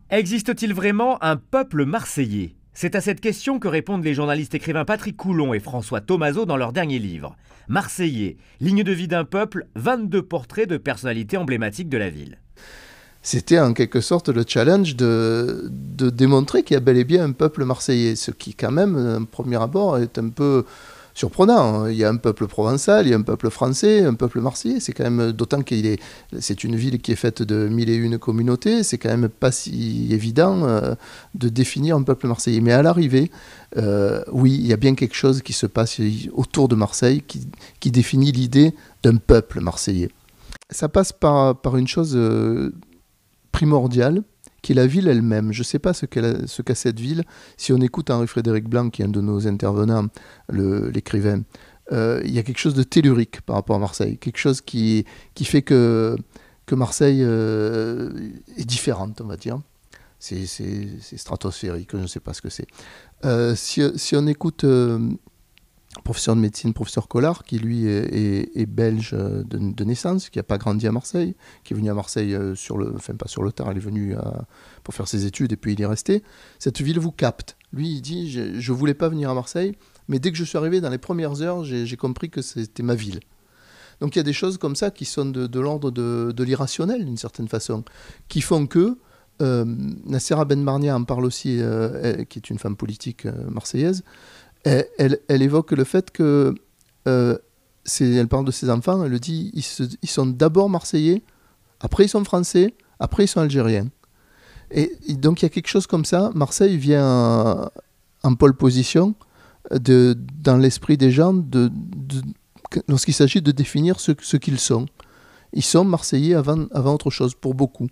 Existe-t-il vraiment un peuple marseillais? C'est à cette question que répondent les journalistes écrivains Patrick Coulon et François Thomazeau dans leur dernier livre. Marseillais, ligne de vie d'un peuple, 22 portraits de personnalités emblématiques de la ville. C'était en quelque sorte le challenge de démontrer qu'il y a bel et bien un peuple marseillais, ce qui quand même, à premier abord, est un peu surprenant. Il y a un peuple provençal, il y a un peuple français, un peuple marseillais. C'est quand même, d'autant c'est une ville qui est faite de mille et une communautés, c'est quand même pas si évident de définir un peuple marseillais. Mais à l'arrivée, oui, il y a bien quelque chose qui se passe autour de Marseille qui définit l'idée d'un peuple marseillais. Ça passe par une chose primordiale, qui est la ville elle-même. Je ne sais pas ce qu'a cette ville. Si on écoute Henri-Frédéric Blanc, qui est un de nos intervenants, l'écrivain, il y a quelque chose de tellurique par rapport à Marseille. Quelque chose qui fait que Marseille est différente, on va dire. C'est stratosphérique, je ne sais pas ce que c'est. Si on écoute professeur de médecine, professeur Collard, qui lui est belge de naissance, qui n'a pas grandi à Marseille, qui est venu à Marseille pas sur le tard, il est venu pour faire ses études et puis il est resté. Cette ville vous capte. Lui, il dit, je ne voulais pas venir à Marseille, mais dès que je suis arrivé dans les premières heures, j'ai compris que c'était ma ville. Donc il y a des choses comme ça qui sont de l'ordre de l'irrationnel, d'une certaine façon, qui font que Nassera Benmarnia en parle aussi, qui est une femme politique marseillaise. Elle évoque le fait que, elle parle de ses enfants, elle le dit, ils sont d'abord marseillais, après ils sont français, après ils sont algériens. Et donc il y a quelque chose comme ça, Marseille vient en pole position dans l'esprit des gens lorsqu'il s'agit de définir ce qu'ils sont. Ils sont Marseillais avant autre chose, pour beaucoup.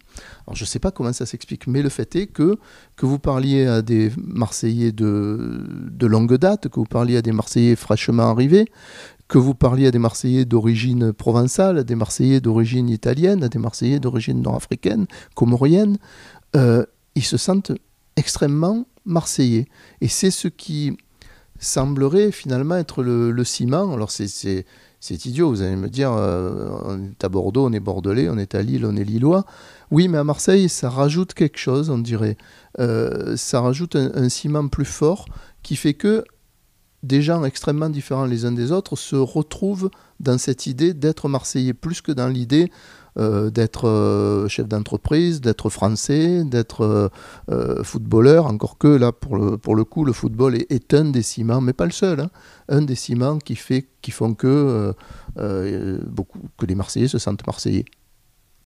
Alors je ne sais pas comment ça s'explique, mais le fait est que vous parliez à des Marseillais de longue date, que vous parliez à des Marseillais fraîchement arrivés, que vous parliez à des Marseillais d'origine provençale, à des Marseillais d'origine italienne, à des Marseillais d'origine nord-africaine, comorienne, ils se sentent extrêmement Marseillais. Et c'est ce qui semblerait finalement être le ciment. Alors c'est idiot, vous allez me dire, on est à Bordeaux, on est Bordelais, on est à Lille, on est Lillois. Oui, mais à Marseille, ça rajoute quelque chose, on dirait. Ça rajoute un ciment plus fort qui fait que des gens extrêmement différents les uns des autres se retrouvent dans cette idée d'être Marseillais, plus que dans l'idée d'être chef d'entreprise, d'être français, d'être footballeur, encore que là, pour le coup, le football est un des ciments, mais pas le seul, hein, un des ciments qui font que les Marseillais se sentent Marseillais.